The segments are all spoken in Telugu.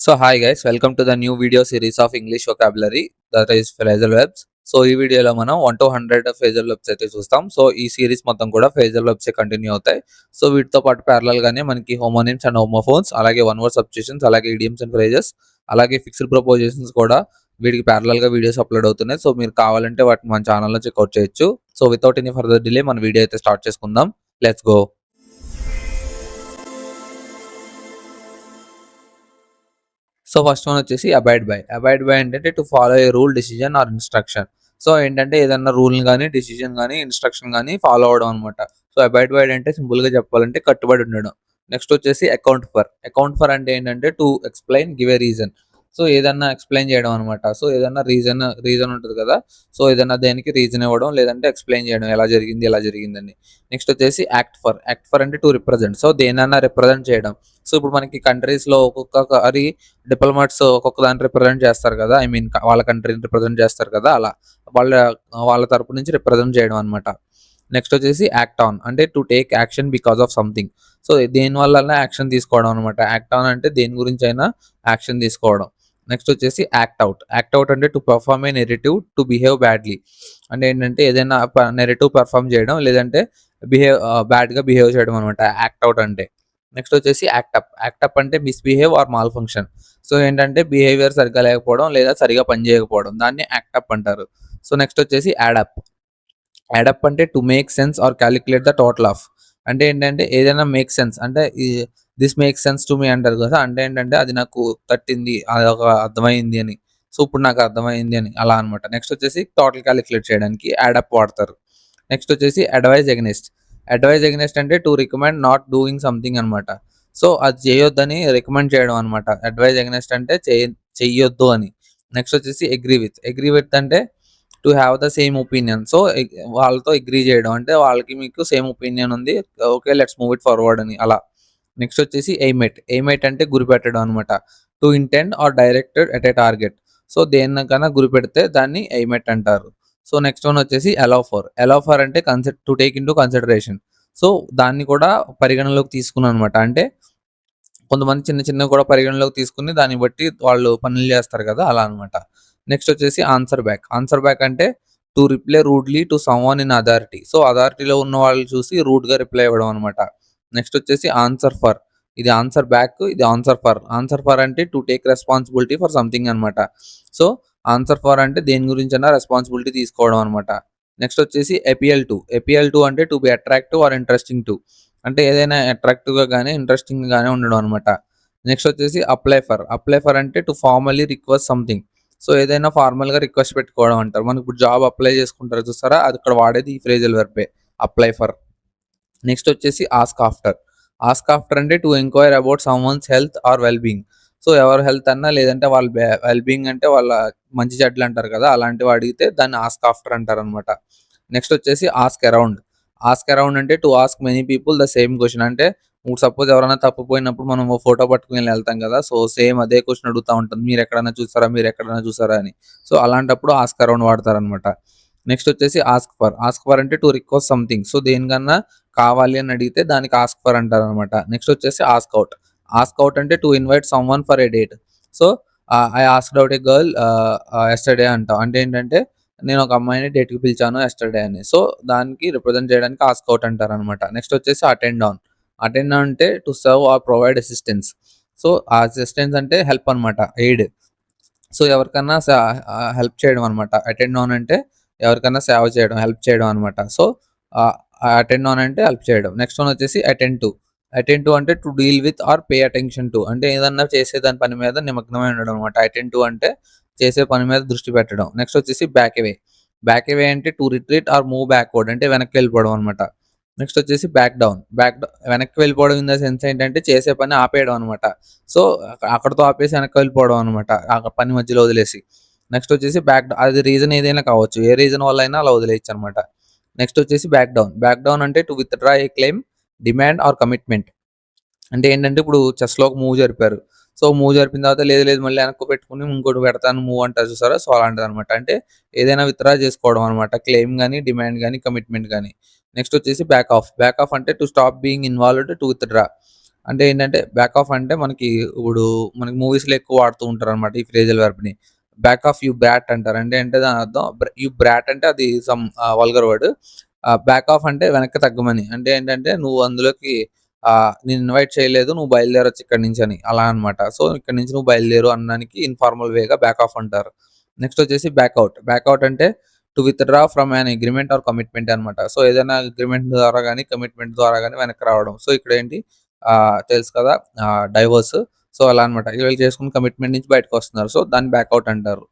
So hi guys, welcome to the new video series of English vocabulary that is phrasal verbs. So ఈ వీడియోలో మనం 1 to 100 phrasal verbs అయితే చూస్తాం. సో ఈ సిరీస్ మొత్తం కూడా phrasal verbs కంటిన్యూ అవుతాయి. సో వీటితో పాటు ప్యారలల్ గానే మనకి హోమోనిమ్స్ అండ్ హోమోఫోన్స్, అలాగే వన్ వర్డ్ సబ్స్టిట్యూషన్స్, అలాగే ఇడియమ్స్ అండ్ ఫ్రేజెస్, అలాగే ఫిక్స్డ్ ప్రపోజిషన్స్ కూడా వీటికి ప్యారలల్ గా వీడియోస్ అప్లోడ్ అవుతున్నాయి. సో మీరు కావాలంటే వాటిని మన ఛానల్లో చెక్అవుట్ చేయొచ్చు. So without any further delay మన వీడియో అయితే స్టార్ట్ చేసుకుందాం. Let's go. So first one వచ్చేసి అబైడ్ బై. అబైడ్ బై ఏంటంటే to follow a rule, decision or instruction. So ఏంటంటే ఏదన్నా రూల్ కానీ, డిసిజన్ కానీ, ఇన్స్ట్రక్షన్ కానీ ఫాలో అవడం అనమాట. సో అబైడ్ బై అంటే సింపుల్ గా చెప్పాలంటే కట్టుబడి ఉండడం. నెక్స్ట్ వచ్చేసి అకౌంట్ ఫర్. అకౌంట్ ఫర్ అంటే ఏంటంటే to explain, give a reason. So ఏదన్నా ఎక్స్ప్లెయిన్ చేయడం అనమాట. సో ఏదన్నా రీజన్ ఉంటుంది కదా. సో ఏదన్నా దేనికి రీజన్ ఇవ్వడం, లేదంటే ఎక్స్ప్లెయిన్ చేయడం ఎలా జరిగిందని. నెక్స్ట్ వచ్చేసి యాక్ట్ ఫర్. యాక్ట్ ఫర్ అంటే టు రిప్రజెంట్. సో దేనన్నా రిప్రజెంట్ చేయడం. సో ఇప్పుడు మనకి కంట్రీస్ లో ఒక్కొక్కసారి డిప్లొమాట్స్ ఒక్కొక్క దాన్ని రిప్రజెంట్ చేస్తారు కదా. ఐ మీన్ వాళ్ళ కంట్రీని రిప్రజెంట్ చేస్తారు కదా. అలా వాళ్ళ వాళ్ళ తరపు నుంచి రిప్రజెంట్ చేయడం అనమాట. నెక్స్ట్ వచ్చేసి యాక్ట్ ఆన్ అంటే to take action because of something. So దేని వల్ల యాక్షన్ తీసుకోవడం అనమాట. యాక్ట్ ఆన్ అంటే దేని గురించి అయినా యాక్షన్ తీసుకోవడం. నెక్స్ట్ వచ్చేసి యాక్ట్ అవుట్. యాక్ట్ అవుట్ అంటే to perform A narrative, to behave badly. అంటే ఏంటంటే ఏదైనా నెరేటివ్ పర్ఫార్మ్ చేయడం, లేదంటే బ్యాడ్ గా బిహేవ్ చేయడం అనమాట యాక్ట్ అవుట్ అంటే. నెక్స్ట్ వచ్చేసి యాక్టప్. యాక్టప్ అంటే misbehave or malfunction. So ఏంటంటే బిహేవియర్ సరిగ్గా లేకపోవడం, లేదా సరిగా పనిచేయకపోవడం, దాన్ని యాక్టప్ అంటారు. సో నెక్స్ట్ వచ్చేసి యాడప్. యాడప్ అంటే to make sense or calculate the total of. అంటే ఏంటంటే ఏదైనా మేక్ సెన్స్ అంటే this make sense to me అంటారు కదా. అంటే ఏంటంటే అది నాకు తట్టింది, అది ఒక అర్థమైంది అని. సో ఇప్పుడు నాకు అర్థమైంది అని అలా అనమాట. నెక్స్ట్ వచ్చేసి టోటల్ క్యాలిక్యులేట్ చేయడానికి యాడప్ వాడతారు. నెక్స్ట్ వచ్చేసి అడ్వైజ్ ఎగ్నెస్ట్. అడ్వైజ్ ఎగ్నెస్ట్ అంటే to recommend not doing something అనమాట. సో అది చేయొద్దని రికమెండ్ చేయడం అనమాట. అడ్వైజ్ ఎగ్నెస్ట్ అంటే చెయ్యొద్దు అని. నెక్స్ట్ వచ్చేసి అగ్రీ విత్. అగ్రీ విత్ అంటే to have the same opinion. So వాళ్ళతో అగ్రీ చేయడం అంటే వాళ్ళకి మీకు సేమ్ ఒపీనియన్ ఉంది, okay let's move it forward అని అలా. నెక్స్ట్ వచ్చేసి ఎయిమెట్. ఎయిమెట్ అంటే గురిపెట్టడం అనమాట. To intend or directed at a target. So దేనికన్నా గురిపెడితే దాన్ని ఎయిమెట్ అంటారు. సో నెక్స్ట్ వన్ వచ్చేసి అలౌ ఫర్. అలౌ ఫర్ అంటే to take in to consideration. So దాన్ని కూడా పరిగణలోకి తీసుకున్నాను అనమాట. అంటే కొంతమంది చిన్న చిన్నవి కూడా పరిగణలోకి తీసుకుని దాన్ని బట్టి వాళ్ళు పనులు చేస్తారు కదా, అలా అనమాట. నెక్స్ట్ వచ్చేసి ఆన్సర్ బ్యాక్. ఆన్సర్ బ్యాక్ అంటే to reply rudely to someone in authority. So అథారిటీలో ఉన్న వాళ్ళు చూసి రూడ్ గా రిప్లై ఇవ్వడం అనమాట. నెక్స్ట్ వచ్చేసి ఆన్సర్ ఫర్. ఇది ఆన్సర్ బ్యాక్, ఇది ఆన్సర్ ఫర్. ఆన్సర్ ఫర్ అంటే to take responsibility for something అనమాట. సో ఆన్సర్ ఫర్ అంటే దేని గురించైనా రెస్పాన్సిబిలిటీ తీసుకోవడం అనమాట. నెక్స్ట్ వచ్చేసి ఎపిఎల్ టు. ఎపిఎల్ టు అంటే to be attractive or interesting to. అంటే ఏదైనా అట్రాక్టివ్ గా కానీ ఇంట్రెస్టింగ్ గానే ఉండడం అనమాట. నెక్స్ట్ వచ్చేసి అప్లై ఫర్. అప్లై ఫర్ అంటే to formally request something. So ఏదైనా ఫార్మల్ గా రిక్వెస్ట్ పెట్టుకోవడం అంటారు. మనకి ఇప్పుడు జాబ్ అప్లై చేసుకుంటారు చూస్తారా, అది ఇక్కడ వాడేది ఈ ఫ్రేజల్ వెర్బే, అప్లై ఫర్. నెక్స్ట్ వచ్చేసి ఆస్క్ ఆఫ్టర్. ఆస్క్ ఆఫ్టర్ అంటే to enquire about someone's health or well being. So ఎవరి హెల్త్ అన్నా, లేదంటే వాళ్ళ వెల్ బీయింగ్ అంటే వాళ్ళ మంచి చెడ్లు అంటారు కదా, అలాంటివి అడిగితే దాన్ని ఆస్క్ ఆఫ్టర్ అంటారు అనమాట. నెక్స్ట్ వచ్చేసి ఆస్క్ అరౌండ్. ఆస్క్ అరౌండ్ అంటే to ask many people the same question. అంటే ఇప్పుడు సపోజ్ ఎవరైనా తప్పిపోయినప్పుడు మనం ఫోటో పట్టుకుని వెళ్తాం కదా. సో సేమ్ అదే క్వశ్చన్ అడుగుతూ ఉంటుంది, మీరు ఎక్కడైనా చూసారా అని. సో అలాంటప్పుడు ఆస్క్ అరౌండ్ వాడతారనమాట. నెక్స్ట్ వచ్చేసి ఆస్క్ ఫర్. ఆస్క్ ఫర్ అంటే టు రిక్వెస్ట్ సంథింగ్. సో దేనికన్నా కావాలి అని అడిగితే దానికి ఆస్క్ ఫర్ అంటారు అనమాట. నెక్స్ట్ వచ్చేసి ఆస్క్ అవుట్. ఆస్క్ అవుట్ అంటే to invite some one for a date. So I asked out A girl yesterday అంటాం. అంటే ఏంటంటే నేను ఒక అమ్మాయిని డేట్కి పిలిచాను ఎస్టర్డే అని. సో దానికి రిప్రజెంట్ చేయడానికి ఆస్క్ అవుట్ అంటారు అనమాట. నెక్స్ట్ వచ్చేసి అటెండ్ ఆన్. అటెండ్ ఆన్ అంటే to serve or provide assistance. So ఆ అసిస్టెన్స్ అంటే హెల్ప్ అనమాట, ఎయిడ్. సో ఎవరికన్నా హెల్ప్ చేయడం అనమాట. అటెండ్ ఆన్ అంటే ఎవరికైనా సేవ చేయడం, హెల్ప్ చేయడం అనమాట. సో అటెండ్ ఆన్ అంటే హెల్ప్ చేయడం. నెక్స్ట్ వన్ వచ్చేసి అటెండ్ టు. అటెండ్ టు అంటే to deal with or pay attention to. అంటే ఏదన్నా చేసే దాని పని మీద నిమగ్నమై ఉండడం అనమాట. అటెండ్ టు అంటే చేసే పని మీద దృష్టి పెట్టడం. నెక్స్ట్ వచ్చేసి బ్యాక్ అవే. బ్యాక్ అవే అంటే to retreat or move backward, అంటే వెనక్కి వెళ్ళిపోవడం అనమాట. నెక్స్ట్ వచ్చేసి బ్యాక్ డౌన్. వెనక్కి వెళ్ళిపోవడం ఇన్ ద సెన్స్ ఏంటంటే చేసే పని ఆపేయడం అనమాట. సో అక్కడతో ఆపేసి వెనక్కి వెళ్ళిపోవడం అనమాట, ఆ పని మధ్యలో వదిలేసి. నెక్స్ట్ వచ్చేసి అది రీజన్ ఏదైనా కావచ్చు, ఏ రీజన్ వల్ల అయినా అలా వదిలేయచ్చు అనమాట. నెక్స్ట్ వచ్చేసి బ్యాక్ డౌన్. బ్యాక్ డౌన్ అంటే to withdraw a claim, demand or commitment. అంటే ఏంటంటే ఇప్పుడు చెస్లో ఒక మూవ్ జరిపారు. సో మూవ్ జరిపిన తర్వాత లేదు మళ్ళీ వెనక్కి పెట్టుకుని ఇంకోటి పెడతాను మూవ్ అంటారు చూసారా. సో అలాంటిది అనమాట. అంటే ఏదైనా విత్డ్రా చేసుకోవడం అనమాట, క్లెయిమ్ కానీ, డిమాండ్ కానీ, కమిట్మెంట్ కానీ. నెక్స్ట్ వచ్చేసి బ్యాక్ ఆఫ్. బ్యాక్ ఆఫ్ అంటే to stop being involved, to withdraw. అంటే ఏంటంటే బ్యాక్ ఆఫ్ అంటే మనకి ఇప్పుడు మనకి మూవీస్‌లో ఎక్కువ వాడుతూ ఉంటారనమాట ఈ ఫ్రేజల్ వెర్బ్‌ని. బ్యాక్ ఆఫ్ యూ బ్రాట్ అంటారు. అంటే దాని అర్థం యూ బ్రాట్ అంటే అది some vulgar word. Back off అంటే వెనక్కి తగ్గమని. అంటే ఏంటంటే నువ్వు అందులోకి నేను ఇన్వైట్ చేయలేదు. నువ్వు బయలుదేరొచ్చు ఇక్కడి నుంచని. అలా అనమాట. సో, ఇక్కడి నుంచి నువ్వు బయలుదేరు అనడానికి ఇన్ఫార్మల్ వేగా బ్యాక్ ఆఫ్ అంటారు. నెక్స్ట్ వచ్చేసి బ్యాకౌట్. బ్యాకౌట్ అంటే to withdraw from an agreement or commitment అనమాట. సో, ఏదైనా అగ్రీమెంట్ ద్వారా గాని, కమిట్మెంట్ ద్వారా గాని వెనక్కి రావడం. సో, ఇక్కడేంటి తెలుసు కదా! డైవోర్స్. సో, అలా అనమాట. వీళ్ళు చేసుకున్న కమిట్మెంట్ నుంచి బయటకొస్తున్నారు. సో, దాన్ని బ్యాకౌట్ అంటారు.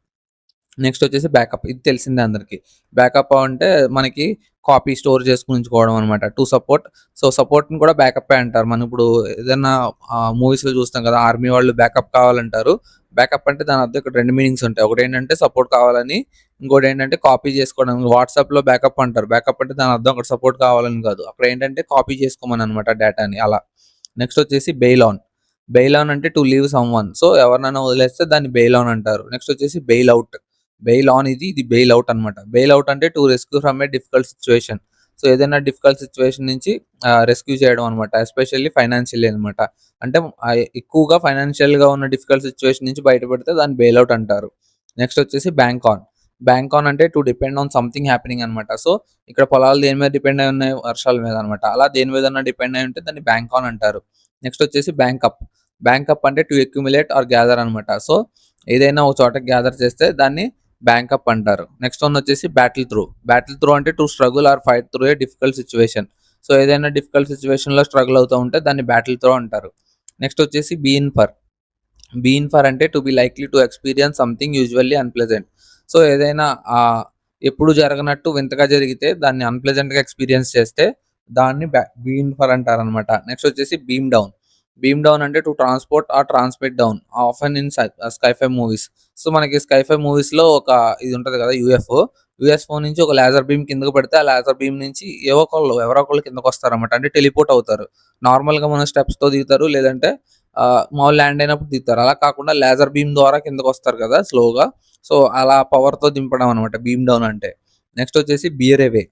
నెక్స్ట్ వచ్చేసి బ్యాకప్. ఇది తెలిసిందే అందరికి. బ్యాకప్ అంటే మనకి కాపీ స్టోర్ చేసుకొని ఉంచుకోవడం అనమాట. To support. సో, సపోర్ట్‌ని కూడా బ్యాకప్పే అంటారు. మనం ఇప్పుడు ఏదన్నా మూవీస్‌లో చూస్తాం కదా! ఆర్మీ వాళ్ళు బ్యాకప్ కావాలంటారు. బ్యాకప్ అంటే దాని అర్థం ఇక్కడ 2 మీనింగ్స్ ఉంటాయి. ఒకటేంటంటే సపోర్ట్ కావాలని, ఇంకోటేంటంటే కాపీ చేసుకోవడం. వాట్సాప్‌లో బ్యాకప్ అంటారు. బ్యాకప్ అంటే దాని అర్థం అక్కడ సపోర్ట్ కావాలని కాదు. అక్కడ ఏంటంటే కాపీ చేసుకోమని అనమాట డేటాని అలా. నెక్స్ట్ వచ్చేసి బెయిల్ ఆన్. బెయిల్ ఆన్ అంటే టు లీవ్ సమ్‌వన్. సో, ఎవరినైనా వదిలేస్తే దాన్ని బెయిల్ ఆన్ అంటారు. నెక్స్ట్ వచ్చేసి బెయిల్ ఔట్. బెయిల్ ఆన్ ఇది బెయిల్ ఔట్ అనమాట. బెయిల్ ఔట్ అంటే to rescue from A difficult situation. So, ఏదైనా డిఫికల్ట్ సిట్యుయేషన్ నుంచి రెస్క్యూ చేయడం అనమాట. ఎస్పెషల్లీ ఫైనాన్షియల్లీ అనమాట. అంటే ఎక్కువగా ఫైనాన్షియల్‌గా ఉన్న డిఫికల్ట్ సిట్యుయేషన్ నుంచి బయటపడితే దాన్ని బెయిల్ ఔట్ అంటారు. నెక్స్ట్ వచ్చేసి బ్యాంక్ ఆన్. బ్యాంక్ ఆన్ అంటే to depend on something happening అనమాట. సో, ఇక్కడ పొలాలు దేని మీద డిపెండ్ అయి ఉన్నాయి? వర్షాల మీద అనమాట. అలా దేని మీదన్నా డిపెండ్ అయి ఉంటే దాన్ని బ్యాంక్ ఆన్ అంటారు. నెక్స్ట్ వచ్చేసి బ్యాంకప్. బ్యాంకప్ అంటే టు అక్యుములేట్ ఆర్ గ్యాదర్ అనమాట. సో, ఏదైనా ఒక చోట గ్యాదర్ చేస్తే దాన్ని బ్యాంకప్ అంటారు. నెక్స్ట్ వన్ వచ్చేసి బ్యాటిల్ త్రూ. బ్యాటిల్ త్రూ అంటే to struggle or fight through a difficult situation. So, ఏదైనా డిఫికల్ట్ సిట్యుయేషన్‌లో స్ట్రగుల్ అవుతూ ఉంటే దాన్ని బ్యాటిల్ త్రూ అంటారు. నెక్స్ట్ వచ్చేసి be in for. Be in for అంటే to be likely to experience something usually unpleasant. So, ఏదైనా ఎప్పుడు జరగనట్టు వింతగా జరిగితే దాన్ని అన్‌ప్లెజెంట్‌గా ఎక్స్‌పీరియన్స్ చేస్తే దాన్ని బీ ఇన్ ఫర్ అంటారనమాట. నెక్స్ట్ వచ్చేసి బీమ్ డౌన్. బీమ్ డౌన్ అంటే to transport or transmit down often in sci-fi movies. So, మనకి స్కైఫై మూవీస్‌లో ఒక ఇది ఉంటది కదా! యూఎఫ్ఓ. యూఎఫ్ఓ నుంచి ఒక లేజర్ బీమ్ కిందకి పడితే, ఆ లేజర్ బీమ్ నుంచి ఎవరో ఒకళ్ళు కిందకొస్తారనమాట. అంటే టెలిపోర్ట్ అవుతారు. నార్మల్‌గా మన స్టెప్స్‌తో దిగుతారు. లేదంటే మాములు ల్యాండ్ అయినప్పుడు దిగుతారు. అలా కాకుండా లేజర్ బీమ్ ద్వారా కిందకొస్తారు కదా! స్లోగా. సో, అలా పవర్‌తో దింపడం అనమాట బీమ్ డౌన్ అంటే. నెక్స్ట్ వచ్చేసి బియర్ అవే.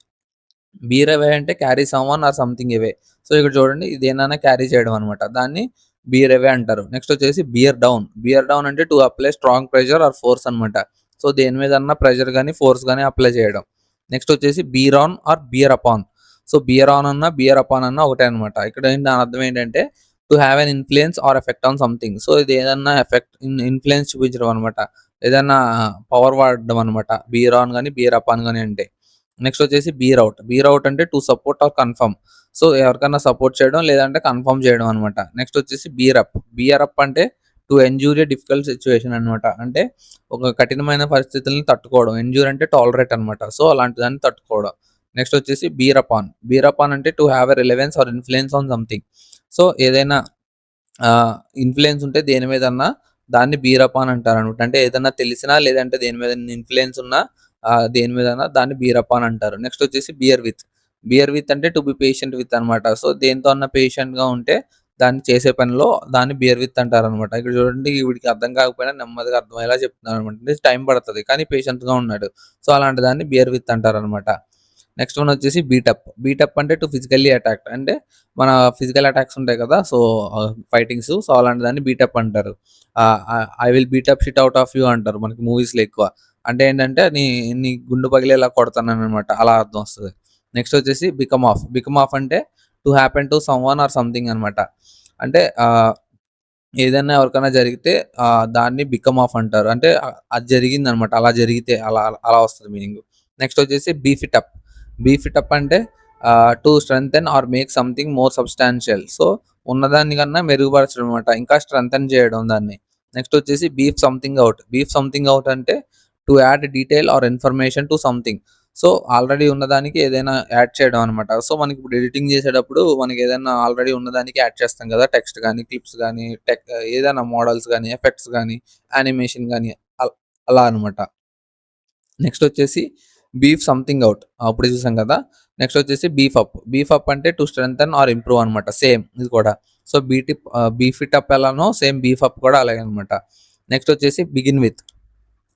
బియర్ అవే అంటే carry someone or something away. So, ఇక్కడ చూడండి దేన్నైనా క్యారీ చేయడం అనమాట. దాన్ని బియర్ అవే అంటారు. నెక్స్ట్ వచ్చేసి బియర్ డౌన్. బియర్ డౌన్ అంటే to apply strong pressure or force అనమాట. సో, దేని మీదన్నా ప్రెషర్ గాని, ఫోర్స్ గాని అప్లై చేయడం. నెక్స్ట్ వచ్చేసి bear on or bear upon. So, bear on అన్నా, బియర్ అపాన్ అన్నా ఒకటే అనమాట. ఇక్కడ దాని అర్థం ఏంటంటే to have an influence or effect on something. So, ఇది ఏదన్నా ఇన్‌ఫ్లూయెన్స్ చూపించడం అనమాట. ఏదన్నా పవర్ వాడడం అనమాట. బియర్ ఆన్ గాని, బియర్ అపాన్ గాని అంటే. నెక్స్ట్ వచ్చేసి బీర్ ఔట్. బీర్ ఔట్ అంటే to support or confirm. So, ఎవరికన్నా సపోర్ట్ చేయడం లేదంటే కన్ఫర్మ్ చేయడం అనమాట. నెక్స్ట్ వచ్చేసి బీర్ అప్. బీర్ అప్ అంటే to endure a difficult situation అనమాట. అంటే ఒక కఠినమైన పరిస్థితుల్ని తట్టుకోవడం. ఎండ్యూర్ అంటే టాలరేట్ అనమాట. సో, అలాంటి దాన్ని తట్టుకోవడం. నెక్స్ట్ వచ్చేసి బీర్ అపాన్. బీర్ అపాన్ అంటే to have a relevance or influence on something. So, ఏదైనా ఇన్‌ఫ్లూయెన్స్ ఉంటే దేని మీదన్నా దాన్ని బీర్ అపాన్ అంటారనమాట. అంటే ఏదన్నా తెలిసినా లేదంటే దేని మీద ఇన్‌ఫ్లూయెన్స్ ఉన్నా దేని మీదన్నా దాన్ని బీర్ అపాన్ అంటారు. నెక్స్ట్ వచ్చేసి బియర్ విత్. బియర్ విత్ అంటే టు బి పేషెంట్ విత్ అనమాట. సో, దేనితో అన్నా పేషెంట్‌గా ఉంటే దాన్ని చేసే పనిలో దాన్ని బియర్ విత్ అంటారనమాట. ఇక్కడ చూడండి వీడికి అర్థం కాకపోయినా నెమ్మదిగా అర్థమయ్యేలా చెప్తున్నాననమాట. అంటే టైం పడతది. కానీ పేషెంట్‌గా ఉన్నాడు. సో, అలాంటి దాన్ని బియర్ విత్ అంటారనమాట. నెక్స్ట్ వన్ వచ్చేసి బీటప్. బీటప్ అంటే టు ఫిజికల్లీ అటాక్. అంటే మన ఫిజికల్ అటాక్స్ ఉంటాయి కదా! So, fightings. సో, అలాంటి దాన్ని బీటప్ అంటారు. I will beat up shit out of you అంటారు మనకి మూవీస్‌లో ఎక్కువ. అంటే ఏంటంటే నీ గుండు పగిలేలా కొడతాననమాట. అలా అర్థం వస్తది. నెక్స్ట్ వచ్చేసి బికమ్ ఆఫ్. బికమ్ ఆఫ్ అంటే to happen to someone or something అనమాట. అంటే ఏదైనా ఎవరికైనా జరిగితే దాన్ని బికమ్ ఆఫ్ అంటారు. అంటే అది జరిగిందనమాట. అలా జరిగితే అలా వస్తది మీనింగు. నెక్స్ట్ వచ్చేసి beef it up. Beef it up అంటే to strengthen or make something more substantial. So, ఉన్నదానికన్నా మెరుగుపరచడం అనమాట. ఇంకా స్ట్రెంథెన్ చేయడం దాన్ని. నెక్స్ట్ వచ్చేసి beef something out. Beef something out అంటే to add detail or information to something. So, already ఉన్నదానికి ఏదైనా యాడ్ చేయడం అనమాట. సో, మనకిప్పుడు ఎడిటింగ్ చేసేటప్పుడు మనకేదైనా ఆల్రెడీ ఉన్నదానికి యాడ్ చేస్తాం కదా! టెక్స్ట్ గాని, క్లిప్స్ గాని, ఏదైనా మోడల్స్ గాని, ఎఫెక్ట్స్ గాని, యానిమేషన్ గాని అలా అనమాట. నెక్స్ట్ వచ్చేసి బీఫ్ సంథింగ్ ఔట్. అప్పుడే చూసాం కదా! నెక్స్ట్ వచ్చేసి బీఫ్ అప్. బీఫ్ అప్ అంటే టు స్ట్రెంథెన్ ఆర్ ఇంప్రూవ్ అనమాట. సేమ్ ఇది కూడా. సో, బీఫ్ ఇట్ అప్ ఎలానో సేమ్ బీఫ్ అప్ కూడా అలాగే అనమాట. నెక్స్ట్ వచ్చేసి బిగిన్ విత్.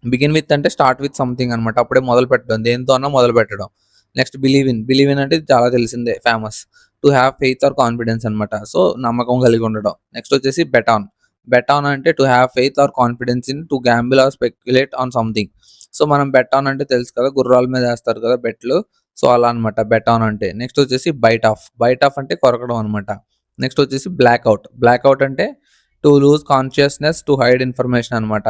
బిగిన్ విత్ అంటే స్టార్ట్ విత్ సంథింగ్ అనమాట. అప్పుడే మొదలుపెట్టడం. దేనితో అన్నా మొదలుపెట్టడం. Next believe in. Believe in అంటే ఇది చాలా తెలిసిందే famous. To have faith or confidence అనమాట. సో, నమ్మకం కలిగి ఉండడం. నెక్స్ట్ వచ్చేసి బెట్ ఆన్. బెట్ ఆన్ అంటే to have faith or confidence in to gamble or speculate on something. So, మనం బెట్ ఆన్ అంటే తెలుసు కదా! గుర్రాల మీద ఏస్తారు కదా బెట్లు. సో, అలా అనమాట బెట్ ఆన్ అంటే. నెక్స్ట్ వచ్చేసి బైట్ ఆఫ్. బైట్ ఆఫ్ అంటే కొరకడం అనమాట. నెక్స్ట్ వచ్చేసి బ్లాక్ అవుట్. బ్లాక్ అవుట్ అంటే to lose consciousness to hide information అనమాట.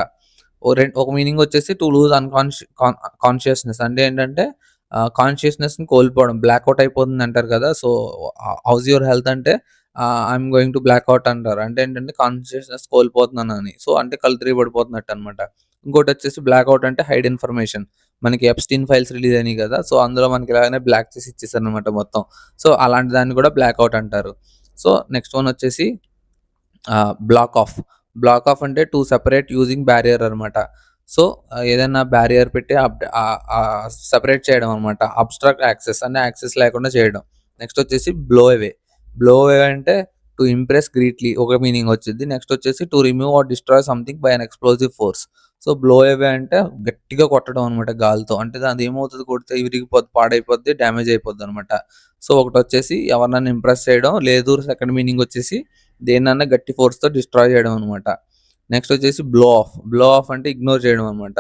ఒక మీనింగ్ వచ్చేసి టు లూజ్ కాన్షియస్‌నెస్ అంటే ఏంటంటే కాన్షియస్‌నెస్‌ని కోల్పోవడం. బ్లాక్ అవుట్ అయిపోతుంది అంటారు కదా! సో, హౌస్ యువర్ హెల్త్ అంటే I'm going to black out అంటారు. అంటే ఏంటంటే కాన్షియస్‌నెస్ కోల్పోతున్నానని. సో, అంటే కళ్ళు తిరిగి పడిపోతున్నట్టు అనమాట. ఇంకోటొచ్చేసి బ్లాక్ అవుట్ అంటే హైడ్ ఇన్ఫర్మేషన్. మనకి ఎప్‌స్టీన్ ఫైల్స్ రిలీజ్ అయినాయి కదా! సో, అందులో మనకి ఇలాగనే బ్లాక్ చేసి ఇచ్చేసారనమాట మొత్తం. సో, అలాంటి దాన్ని కూడా బ్లాక్ అవుట్ అంటారు. సో, నెక్స్ట్ వన్ వచ్చేసి బ్లాక్ ఆఫ్. బ్లాక్ ఆఫ్ అంటే టు సెపరేట్ యూజింగ్ బ్యారియర్ అనమాట. సో, ఏదైనా బ్యారియర్ పెట్టి సెపరేట్ చేయడం అనమాట. అబ్‌స్ట్రాక్ట్ యాక్సెస్ అంటే యాక్సెస్ లేకుండా చేయడం. నెక్స్ట్ వచ్చేసి బ్లో అవే. బ్లో అవే అంటే టు ఇంప్రెస్ గ్రీట్‌లీ ఒక మీనింగ్ వచ్చిద్ది. నెక్స్ట్ వచ్చేసి to remove or destroy something by an explosive force. So, blow away అంటే గట్టిగా కొట్టడం అనమాట గాలితో. అంటే దానిది ఏమవుతది కొడితే విరిగిపోద్ది, పాడైపోద్ది, డ్యామేజ్ అయిపోద్దనమాట. సో, ఒకటొచ్చేసి ఎవరినైనా ఇంప్రెస్ చేయడం. లేదు సెకండ్ మీనింగ్ వచ్చేసి దేన్నన్నా గట్టి ఫోర్స్‌తో డిస్ట్రాయ్ చేయడం అనమాట. నెక్స్ట్ వచ్చేసి బ్లో ఆఫ్. బ్లో ఆఫ్ అంటే ఇగ్నోర్ చేయడం అనమాట.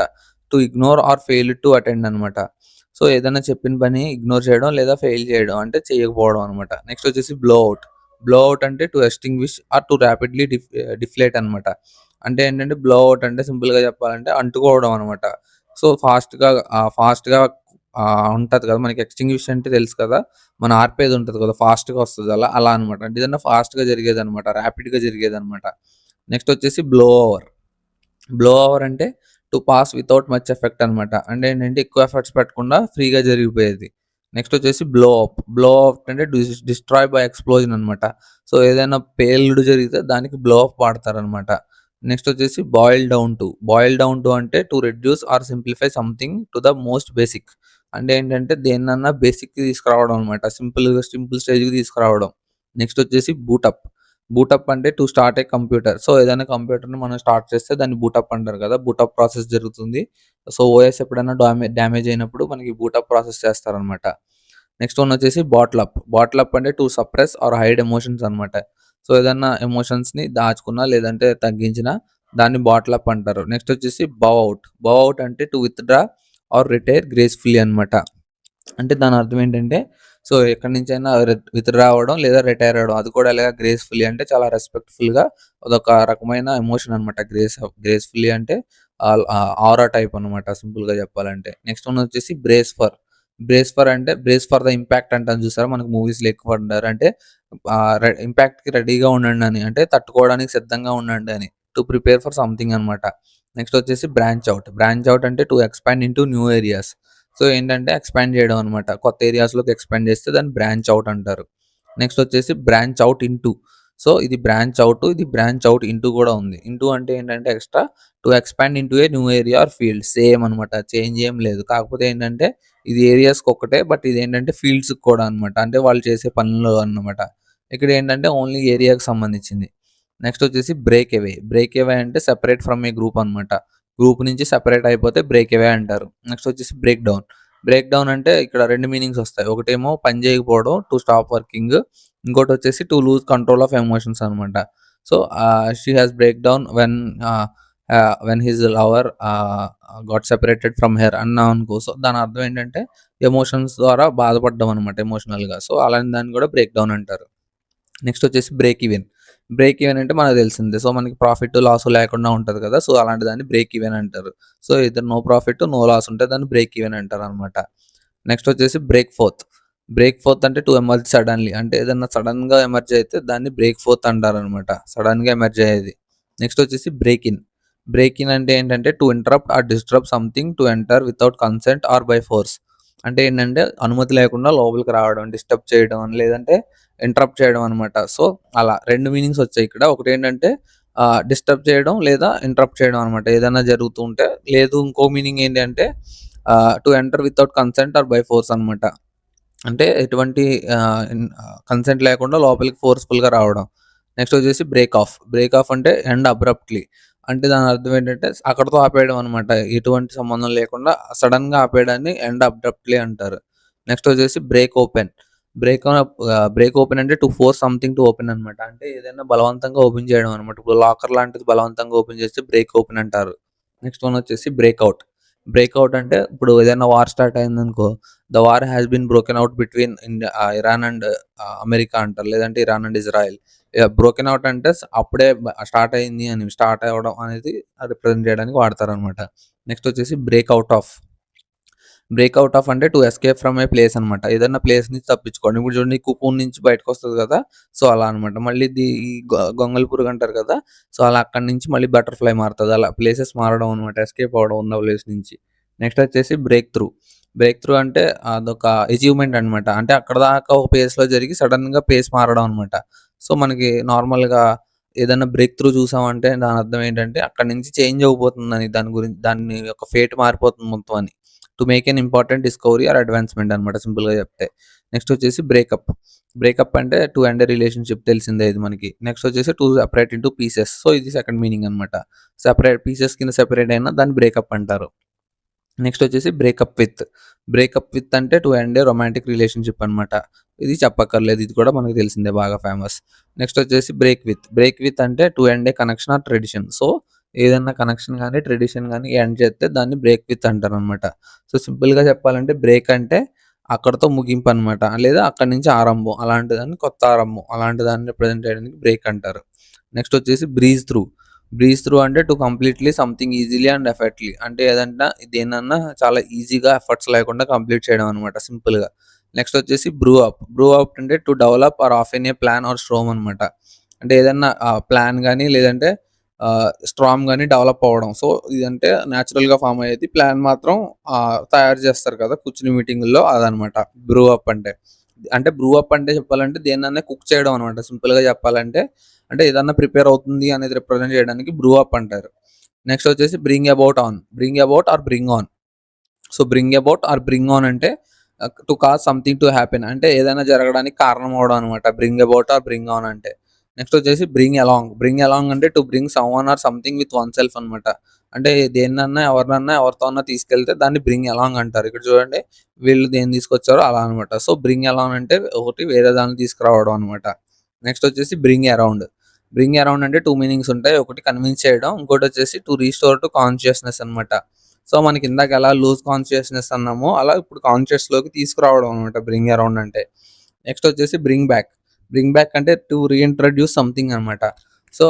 To ignore or fail to attend అనమాట. సో, ఏదైనా చెప్పిన పని ఇగ్నోర్ చేయడం లేదా ఫెయిల్ చేయడం అంటే చేయకపోవడం అనమాట. నెక్స్ట్ వచ్చేసి బ్లో అవుట్. బ్లో అవుట్ అంటే to extinguish or to rapidly deflate అనమాట. అంటే ఏంటంటే బ్లో అవుట్ అంటే సింపుల్‌గా చెప్పాలంటే అంటుకోవడం అనమాట. సో, ఫాస్ట్‌గా ఉంటది కదా! మనకి ఎక్స్టింగ్విష్ అంటే తెలుసు కదా! మనం ఆర్పేది ఉంటది కదా! ఫాస్ట్‌గా వస్తది అలా అనమాట. అంటే ఏదన్నా ఫాస్ట్‌గా జరిగేదనమాట. ర్యాపిడ్‌గా జరిగేదనమాట. నెక్స్ట్ వచ్చేసి బ్లో ఓవర్. బ్లో ఓవర్ అంటే to pass without much effect అనమాట. అంటే ఏంటంటే ఎక్కువ ఎఫర్ట్స్ పెట్టకుండా ఫ్రీగా జరిగిపోయేది. నెక్స్ట్ వచ్చేసి బ్లో అప్. బ్లో అప్ అంటే డిస్ట్రాయ్ బై ఎక్స్‌ప్లోజన్ అనమాట. సో, ఏదైనా పేలుడు జరిగితే దానికి బ్లో అప్ వాడతారనమాట. నెక్స్ట్ వచ్చేసి boil down to. Boil down to అంటే to reduce or simplify something to the most basic. అంటే ఏంటంటే దేన్నన్నా బేసిక్‌కి తీసుకురావడం అనమాట. సింపుల్ స్టేజ్‌కి తీసుకురావడం. నెక్స్ట్ వచ్చేసి బూటప్. బూటప్ అంటే to start a computer. So, ఏదైనా కంప్యూటర్‌ని మనం స్టార్ట్ చేస్తే దాన్ని బూటప్ అంటారు కదా! బూటప్ ప్రాసెస్ జరుగుతుంది. సో, ఓఎస్ ఎప్పుడైనా డ్యామేజ్ అయినప్పుడు మనకి బూటప్ ప్రాసెస్ చేస్తారనమాట. నెక్స్ట్ వన్ వచ్చేసి బాటిల్ అప్. బాటిల్ అప్ అంటే to suppress or hide emotions అనమాట. సో, ఏదన్నా ఎమోషన్స్‌ని దాచుకున్నా లేదంటే తగ్గించినా దాన్ని బాటిల్ అప్ అంటారు. నెక్స్ట్ వచ్చేసి బౌ అవుట్. బౌ అవుట్ అంటే to withdraw or retire gracefully అనమాట. అంటే దాని అర్థం ఏంటంటే, సో, ఎక్కడి నుంచైనా విత్‌డ్రా అవ్వడం లేదా రిటైర్ అవ్వడం. అది కూడా ఎలాగా గ్రేస్‌ఫుల్లీ అంటే చాలా రెస్పెక్ట్‌ఫుల్‌గా అదొక రకమైన ఎమోషన్ అనమాట. గ్రేస్‌ఫుల్లీ అంటే ఆరా టైప్ అనమాట సింపుల్‌గా చెప్పాలంటే. నెక్స్ట్ వన్ వచ్చేసి brace for. Brace for the impact అంటాం చూసారా? మనకు మూవీస్‌లో ఎక్కువ అంటారు. అంటే ఇంపాక్ట్‌కి రెడీగా ఉండండి అని. అంటే తట్టుకోవడానికి సిద్ధంగా ఉండండి అని. టు ప్రిపేర్ ఫర్ సంథింగ్ అనమాట. నెక్స్ట్ వచ్చేసి బ్రాంచ్ ఔట్. బ్రాంచ్ ఔట్ అంటే to expand into new areas. So, ఏంటంటే ఎక్స్‌పాండ్ చేయడం అనమాట. కొత్త ఏరియాస్‌లోకి ఎక్స్‌పాండ్ చేస్తే దాన్ని బ్రాంచ్ ఔట్ అంటారు. నెక్స్ట్ వచ్చేసి బ్రాంచ్ ఔట్ ఇంటూ. సో, ఇది బ్రాంచ్ ఔట్, ఇది బ్రాంచ్ ఔట్ ఇంటూ కూడా ఉంది. ఇంటూ అంటే ఏంటంటే extra to expand into a new area or field same అనమాట. చేంజ్ ఏం లేదు. కాకపోతే ఏంటంటే ఇది ఏరియాస్‌కి ఒక్కటే. బట్ ఇదేంటంటే ఫీల్డ్స్‌కి కూడా అనమాట. అంటే వాళ్ళు చేసే పనుల్లో అన్నమాట. ఇక్కడ ఏంటంటే ఓన్లీ ఏరియాకి సంబంధించింది. నెక్స్ట్ వచ్చేసి బ్రేక్ అవే. బ్రేక్ అవే అంటే సెపరేట్ ఫ్రమ్ ఏ గ్రూప్ అనమాట. గ్రూప్ నుంచి సెపరేట్ అయిపోతే బ్రేక్ అవే అంటారు. నెక్స్ట్ వచ్చేసి బ్రేక్ డౌన్. బ్రేక్ డౌన్ అంటే ఇక్కడ 2 మీనింగ్స్ వస్తాయి. ఒకటేమో పని చేయకపోవడం టు స్టాప్ వర్కింగ్. ఇంకోటొచ్చేసి to lose control of emotions అనమాట. So, she has break down when his lover got separated from her అన్నామనుకో. సో, దాని అర్థం ఏంటంటే ఎమోషన్స్ ద్వారా బాధపడ్డం అనమాట ఎమోషనల్‌గా. సో, అలాంటి దాన్ని కూడా బ్రేక్ డౌన్ అంటారు. నెక్స్ట్ వచ్చేసి బ్రేక్ ఈవెన్. బ్రేక్ ఈవెన్ అంటే మనకు తెలిసిందే. సో, మనకి ప్రాఫిట్, లాస్ లేకుండా ఉంటది కదా! సో, అలాంటి దాన్ని బ్రేక్ ఈవెన్ అంటారు. సో, ఇద్దరు నో ప్రాఫిట్, నో లాస్ ఉంటే దాన్ని బ్రేక్ ఈవెన్ అంటారనమాట. నెక్స్ట్ వచ్చేసి బ్రేక్ ఫోర్త్. బ్రేక్ ఫోర్త్ అంటే టు ఎమర్జ్ సడన్‌లీ. అంటే ఏదన్నా సడెన్‌గా ఎమర్జ్ అయితే దాన్ని బ్రేక్ ఫోర్త్ అంటారనమాట. సడెన్‌గా ఎమర్జ్ అయ్యేది. నెక్స్ట్ వచ్చేసి బ్రేక్ ఇన్. బ్రేక్ ఇన్ అంటే ఏంటంటే to interrupt or disturb something to enter without consent or by force. అంటే ఏంటంటే అనుమతి లేకుండా లోపలికి రావడం, డిస్టర్బ్ చేయడం లేదంటే ఇంటరప్ట్ చేయడం అనమాట. సో, అలా 2 మీనింగ్స్ వచ్చాయి ఇక్కడ. ఒకటేంటంటే డిస్టర్బ్ చేయడం లేదా ఇంటరప్ట్ చేయడం అనమాట. ఏదైనా జరుగుతూ ఉంటే. లేదు ఇంకో మీనింగ్ ఏంటి అంటే to enter without consent or by force అనమాట. అంటే ఎటువంటి కన్సెంట్ లేకుండా లోపలికి ఫోర్స్‌ఫుల్‌గా రావడం. నెక్స్ట్ వచ్చేసి బ్రేక్ ఆఫ్. బ్రేక్ ఆఫ్ అంటే ఎండ్ అబ్రప్ట్‌లీ. అంటే దాని అర్థం ఏంటంటే అక్కడితో ఆపేయడం అనమాట. ఎటువంటి సంబంధం లేకుండా సడెన్‌గా ఆపేయడాన్ని ఎండ్ అబ్రప్ట్‌లీ అంటారు. నెక్స్ట్ వచ్చేసి బ్రేక్ ఓపెన్. బ్రేక్ ఓపెన్ అంటే to force something to open అనమాట. అంటే ఏదైనా బలవంతంగా ఓపెన్ చేయడం అనమాట. ఇప్పుడు లాకర్ లాంటిది బలవంతంగా ఓపెన్ చేస్తే బ్రేక్ ఓపెన్ అంటారు. నెక్స్ట్ వన్ వచ్చేసి బ్రేక్‌ఔట్. బ్రేక్‌ఔట్ అంటే ఇప్పుడు ఏదైనా వార్ స్టార్ట్ అయిందనుకో, the war has been broken out between Iran and America అంటారు. లేదంటే Iran and Israel. Broken out అంటే అప్పుడే స్టార్ట్ అయింది అని, స్టార్ట్ అవ్వడం అనేది రిప్రజెంట్ చేయడానికి వాడతారనమాట. నెక్స్ట్ వచ్చేసి బ్రేక్‌ఔట్ ఆఫ్ అంటే to escape from A place అనమాట. ఏదన్నా ప్లేస్ నుంచి తప్పించుకోవడం. ఇప్పుడు చూడండి కుకూన్ నుంచి బయటకొస్తది కదా! సో, అలా అనమాట. మళ్ళీ ఈ గొంగళి పురుగు అంటారు కదా! సో, అలా అక్కడి నుంచి మళ్ళీ బటర్‌ఫ్లై మారుతది. అలా ప్లేసెస్ మారడం అనమాట. ఎస్కేప్ అవ్వడం ఉన్న ప్లేస్ నుంచి. నెక్స్ట్ వచ్చేసి బ్రేక్ త్రూ. బ్రేక్ త్రూ అంటే అదొక అచీవ్‌మెంట్ అనమాట. అంటే అక్కడిదాకా ఒక పేస్‌లో జరిగి సడెన్‌గా పేస్ మారడం అనమాట. సో, మనకి నార్మల్‌గా ఏదన్నా బ్రేక్ త్రూ చూసామంటే దాని అర్థం ఏంటంటే అక్కడి నుంచి చేంజ్ అవ్వబోతుందని, దాని యొక్క ఫేట్ మారిపోతుంది మొత్తం అని. To make an important discovery or advancement అనమాట సింపుల్‌గా చెప్తే. నెక్స్ట్ వచ్చేసి బ్రేకప్. బ్రేకప్ అంటే టు ఎండ్ ఎ రిలేషన్‌షిప్ తెలిసిందే ఇది మనకి. నెక్స్ట్ వచ్చేసి to separate into pieces. So, ఇది సెకండ్ మీనింగ్ అనమాట. పీసెస్ కింద సెపరేట్ అయినా దాన్ని బ్రేకప్ అంటారు. నెక్స్ట్ వచ్చేసి బ్రేకప్ విత్ అంటే to end a romantic relationship అనమాట. ఇది చెప్పక్కర్లేదు. ఇది కూడా మనకు తెలిసిందే బాగా ఫేమస్. నెక్స్ట్ వచ్చేసి బ్రేక్ విత్ అంటే to end A connection or tradition. So, ఏదన్నా కనెక్షన్ గాని, ట్రెడిషన్ గాని ఎండ్ చేస్తే దాన్ని బ్రేక్ విత్ అంటారనమాట. సో, సింపుల్‌గా చెప్పాలంటే బ్రేక్ అంటే అక్కడితో ముగింపు అనమాట. లేదా అక్కడి నుంచి ఆరంభం. అలాంటిదాన్ని కొత్త ఆరంభం. అలాంటి దాన్ని రిప్రజెంట్ చేయడానికి బ్రేక్ అంటారు. నెక్స్ట్ వచ్చేసి బ్రీజ్ త్రూ అంటే to completely something easily and effortlessly. అంటే ఏదంటే దేన్నన్నా చాలా ఈజీగా ఎఫర్ట్స్ లేకుండా కంప్లీట్ చేయడం అనమాట సింపుల్‌గా. నెక్స్ట్ వచ్చేసి బ్రూ అప్ అంటే to develop or of an a plan or storm అనమాట. అంటే ఏదన్నా ప్లాన్ గాని లేదంటే స్ట్రామ్ గాని డెవలప్ అవ్వడం. సో, ఇదంటే నేచురల్‌గా ఫార్మ్ అయ్యేది. ప్లాన్ మాత్రం తయారు చేస్తారు కదా! కూర్చుని మీటింగుల్లో అదనమాట బ్రూ అప్ అంటే. అంటే బ్రూ అప్ అంటే చెప్పాలంటే దేన్నన్నా కుక్ చేయడం అనమాట. సింపుల్‌గా చెప్పాలంటే అంటే ఏదన్నా ప్రిపేర్ అవుతుంది అనేది రిప్రజెంట్ చేయడానికి బ్రూ అప్ అంటారు. నెక్స్ట్ వచ్చేసి bring about or bring on. So, bring on అంటే to cause something to happen. అంటే ఏదైనా జరగడానికి కారణం అవ్వడం అనమాట. Bring about or bring on అంటే. నెక్స్ట్ వచ్చేసి బ్రింగ్ అలాంగ్ అంటే to bring someone or something with oneself అనమాట. అంటే దేన్నన్నా, ఎవరితో అన్నా తీసుకెళ్తే దాన్ని బ్రింగ్ అలాంగ్ అంటారు. ఇక్కడ చూడండి వీళ్ళు దేన్ని తీసుకొచ్చారో అలా అనమాట. సో, బ్రింగ్ అలాంగ్ అంటే ఒకటి వేరే దాన్ని తీసుకురావడం అనమాట. నెక్స్ట్ వచ్చేసి బ్రింగ్ అరౌండ్ అంటే 2 మీనింగ్స్ ఉంటాయి. ఒకటి కన్విన్స్ చేయడం. ఇంకోటొచ్చేసి టు రీస్టోర్ టు కాన్షియస్‌నెస్ అనమాట. సో, మనకి ఇందాక ఎలా లూజ్ కాన్షియస్‌నెస్ అన్నామో, అలా ఇప్పుడు కాన్షియస్‌లోకి తీసుకురావడం అనమాట బ్రింగ్ అరౌండ్ అంటే. నెక్స్ట్ వచ్చేసి బ్రింగ్ బ్యాక్ అంటే టు రీఇంట్రొడ్యూస్ సంథింగ్ అనమాట. So,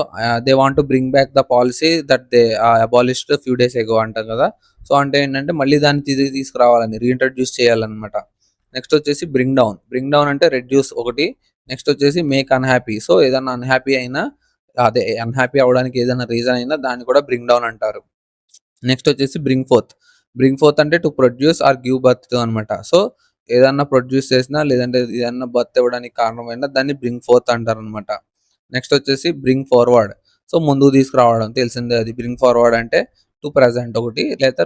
they want to bring back the policy that they abolished few days ago అంటాం కదా! సో, అంటే ఏంటంటే మళ్ళీ దాన్ని తిరిగి తీసుకురావాలని, రీఇంట్రొడ్యూస్ చేయాలనమాట. నెక్స్ట్ వచ్చేసి బ్రింగ్ డౌన్ అంటే రెడ్యూస్ ఒకటి. నెక్స్ట్ వచ్చేసి మేక్ అన్‌హ్యాపీ. సో, ఏదన్నా అన్‌హ్యాపీ అయినా అన్‌హ్యాపీ అవ్వడానికి ఏదైనా రీజన్ అయినా దాన్ని కూడా బ్రింగ్ డౌన్ అంటారు. నెక్స్ట్ వచ్చేసి బ్రింగ్ ఫోర్త్ అంటే to produce or give birth to అనమాట. సో, ఏదన్నా ప్రొడ్యూస్ చేసినా లేదంటే ఏదన్నా బర్త్ ఇవ్వడానికి కారణమైనా దాన్ని బ్రింగ్ ఫోర్త్ అంటారనమాట. నెక్స్ట్ వచ్చేసి బ్రింగ్ ఫార్వర్డ్. సో, ముందుకు తీసుకురావడం తెలిసిందే అది. బ్రింగ్ ఫార్వర్డ్ అంటే టు ప్రెజెంట్ ఒకటి లేదా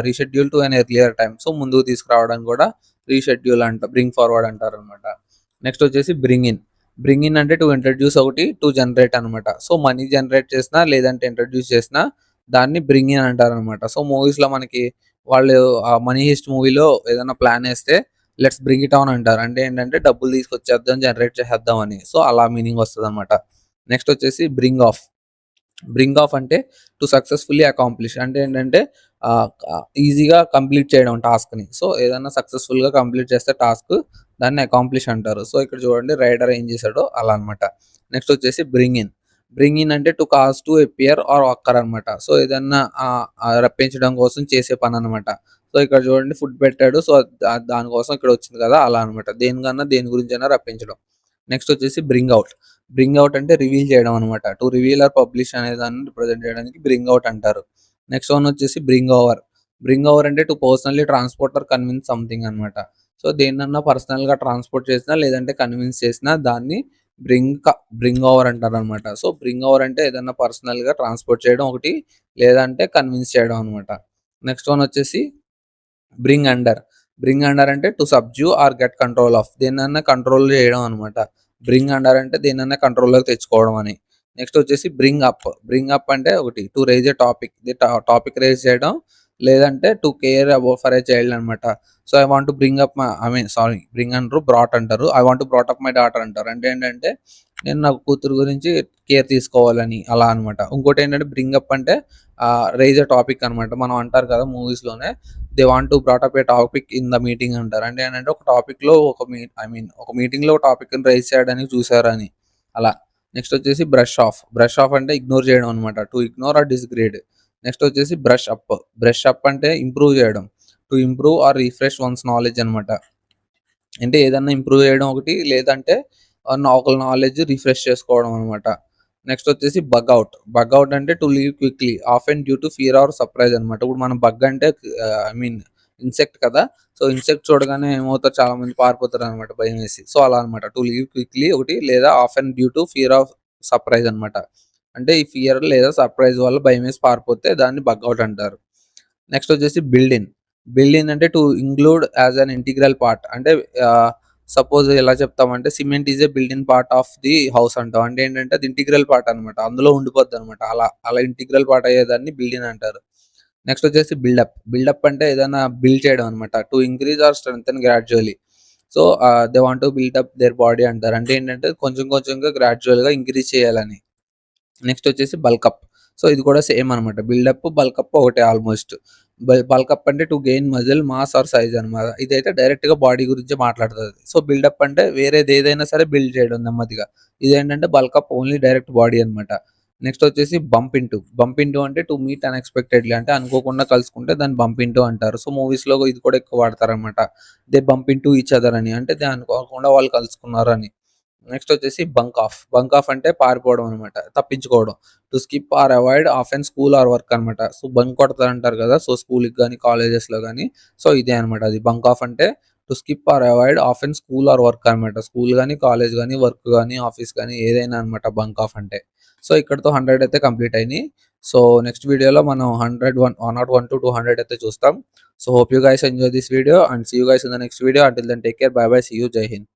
reschedule to N earlier time. So, ముందుకు తీసుకురావడానికి కూడా బ్రింగ్ ఫార్వర్డ్ అంటారనమాట. నెక్స్ట్ వచ్చేసి బ్రింగ్ ఇన్ అంటే టు ఇంట్రడ్యూస్ ఒకటి, టు జనరేట్ అనమాట. సో, మనీ జనరేట్ చేసినా లేదంటే ఇంట్రడ్యూస్ చేసినా దాన్ని బ్రింగ్ ఇన్ అంటారనమాట. సో, మూవీస్‌లో మనకి వాళ్ళు 'మనీ హెయిస్ట్' మూవీలో ఏదైనా ప్లాన్ ఏస్తే లెట్స్ బ్రింగ్ ఇట్ ఆన్ అంటారు. అంటే ఏంటంటే డబ్బులు తీసుకొచ్చేద్దాం, జనరేట్ చేసేద్దాం అని. సో, అలా మీనింగ్ వస్తదనమాట. నెక్స్ట్ వచ్చేసి బ్రింగ్ ఆఫ్ అంటే టు సక్సెస్‌ఫుల్లీ అకాంప్లిష్. అంటే ఏంటంటే ఈజీగా కంప్లీట్ చేయడం టాస్క్‌ని. సో, ఏదన్నా సక్సెస్‌ఫుల్‌గా కంప్లీట్ చేస్తే టాస్క్ దాన్ని అకాంప్లిష్ అంటారు. సో, ఇక్కడ చూడండి రైడర్ ఏం చేశాడో అలా అనమాట. నెక్స్ట్ వచ్చేసి బ్రింగ్ ఇన్ అంటే to cause to appear or occur అనమాట. సో, ఏదన్నా రప్పించడం కోసం చేసే పననమాట. సో, ఇక్కడ చూడండి ఫుడ్ పెట్టాడు. సో, దానికోసం ఇక్కడ వచ్చింది కదా! అలా అనమాట. దేని గురించైనా రప్పించడం. నెక్స్ట్ వచ్చేసి బ్రింగ్ ఔట్ అంటే రివీల్ చేయడం అనమాట. టు రివీల్ ఆర్ పబ్లిష్ అనే దాన్ని రిప్రజెంట్ చేయడానికి బ్రింగ్ ఔట్ అంటారు. నెక్స్ట్ వన్ వచ్చేసి బ్రింగ్ ఓవర్ అంటే to personally transport are convince something అనమాట. సో, దేన్నన్నా పర్సనల్‌గా ట్రాన్స్‌పోర్ట్ చేసినా లేదంటే కన్విన్స్ చేసినా దాన్ని బ్రింగ్ ఓవర్ అంటారనమాట. సో, బ్రింగ్ ఓవర్ అంటే ఏదన్నా పర్సనల్‌గా ట్రాన్స్‌పోర్ట్ చేయడం ఒకటి, లేదంటే కన్విన్స్ చేయడం అనమాట. నెక్స్ట్ వన్ వచ్చేసి బ్రింగ్ అండర్. బ్రింగ్ అండర్ అంటే to subdue or get control of. దేన్నన్నా కంట్రోల్ చేయడం అనమాట. బ్రింగ్ అండర్ అంటే దేన్నన్నా కంట్రోల్‌లోకి తెచ్చుకోవడం అని. నెక్స్ట్ వచ్చేసి బ్రింగ్ అప్ అంటే ఒకటి to raise a topic. Topic raise చేయడం. లేదంటే to care about for a child అనమాట. So, I want to bring up bring అనరు, బ్రాట్ అంటారు. I want to brought up my daughter అంటారు. అంటే ఏంటంటే నేను నా కూతురు గురించి కేర్ తీసుకోవాలని అలా అనమాట. ఇంకోటేంటంటే బ్రింగ్ అప్ అంటే రైజ్ ఎ టాపిక్ అనమాట. మనం అంటారు కదా మూవీస్‌లోనే they want to brought up a topic in the meeting అంటారు. అంటే ఏంటంటే ఒక టాపిక్‌లో ఒక మీటింగ్‌లో ఒక టాపిక్‌ని రైజ్ చేయడానికి చూసారని అలా. నెక్స్ట్ వచ్చేసి బ్రష్ ఆఫ్. బ్రష్ ఆఫ్ అంటే ఇగ్నోర్ చేయడం అనమాట. To ignore or disregard. Next వచ్చేసి బ్రష్ అప్. బ్రష్ అప్ అంటే ఇంప్రూవ్ చేయడం. To improve or refresh one's knowledge అనమాట. అంటే ఏదన్నా ఇంప్రూవ్ చేయడం ఒకటి, లేదంటే ఒకళ్ళ నాలెడ్జ్ రిఫ్రెష్ చేసుకోవడం అనమాట. నెక్స్ట్ వచ్చేసి బగ్ ఔట్. బగ్ ఔట్ అంటే to leave quickly often due to fear or surprise అనమాట. ఇప్పుడు మనం బగ్ అంటే ఐ మీన్ ఇన్సెక్ట్ కదా! సో, ఇన్సెక్ట్ చూడగానే ఏమవుతారు, చాలా మంది పారిపోతారనమాట భయమేసి. సో, అలా అనమాట. టు లీవ్ క్విక్‌లీ ఒకటి, లేదా often due to fear of surprise అనమాట. అంటే ఈ ఫియర్ లేదా సర్ప్రైజ్ వల్ల భయమేసి పారిపోతే దాన్ని బగ్ ఔట్ అంటారు. నెక్స్ట్ వచ్చేసి బిల్డ్ ఇన్. బిల్డ్ ఇన్ అంటే to include as an integral part. అంటే సపోజ్ ఎలా చెప్తామంటే cement is a build in part of the house అంటాం. అంటే ఏంటంటే అది ఇంటిగ్రల్ పార్ట్ అనమాట. అందులో ఉండిపోద్దనమాట. అలా ఇంటిగ్రల్ పార్ట్ అయ్యేదాన్ని బిల్డ్ ఇన్ అంటారు. నెక్స్ట్ వచ్చేసి బిల్డప్. బిల్డప్ అంటే ఏదైనా బిల్డ్ చేయడం అనమాట. To increase or strengthen gradually. So, they want to build up their body అంటారు. అంటే ఏంటంటే కొంచెం కొంచెంగా గ్రాడ్యువల్‌గా ఇంక్రీజ్ చేయాలని. నెక్స్ట్ వచ్చేసి బల్కప్. సో, ఇది కూడా సేమ్ అనమాట. బిల్డప్, బల్కప్ ఒకటే ఆల్‌మోస్ట్. బల్కప్ అంటే to gain muscle mass or size అనమాట. ఇదైతే డైరెక్ట్‌గా బాడీ గురించే మాట్లాడుతది. సో, బిల్డప్ అంటే వేరేదేదైనా సరే బిల్డ్ చేయడం నెమ్మదిగా. ఇదేంటంటే బల్కప్ ఓన్లీ డైరెక్ట్ బాడీ అనమాట. నెక్స్ట్ వచ్చేసి బంప్ ఇంటూ. బంప్ ఇంటూ అంటే టు మీట్ అన్‌ఎక్స్‌పెక్టెడ్‌లీ. అంటే అనుకోకుండా కలుసుకుంటే దాన్ని బంప్ ఇంటూ అంటారు. సో, మూవీస్‌లో ఇది కూడా ఎక్కువ వాడతారనమాట. They bump into each other అని. అంటే దే అనుకోకుండా వాళ్ళు కలుసుకున్నారని. నెక్స్ట్ వచ్చేసి బంక్ ఆఫ్. బంక్ ఆఫ్ అంటే పారిపోవడం అనమాట. తప్పించుకోవడం. To skip or avoid of an school or work అనమాట. సో, బంక్ కొడతారంటారు కదా! సో, స్కూల్‌కి గాని, కాలేజెస్‌లో గాని. సో, ఇదే అనమాట అది. బంక్ ఆఫ్ అంటే to skip or avoid of an school or work అనమాట. స్కూల్ గాని, కాలేజ్ గాని, వర్క్ గాని, ఆఫీస్ గాని ఏదైనా అనమాట బంక్ ఆఫ్ అంటే. సో, ఇక్కడితో 100 అయితే కంప్లీట్ అయినాయి. సో, నెక్స్ట్ వీడియోలో మనం 101-200 అయితే చూస్తాం. So, hope you guys enjoy this video and see you guys in the next video. Until then take care. Bye bye. See you. జై హింద్.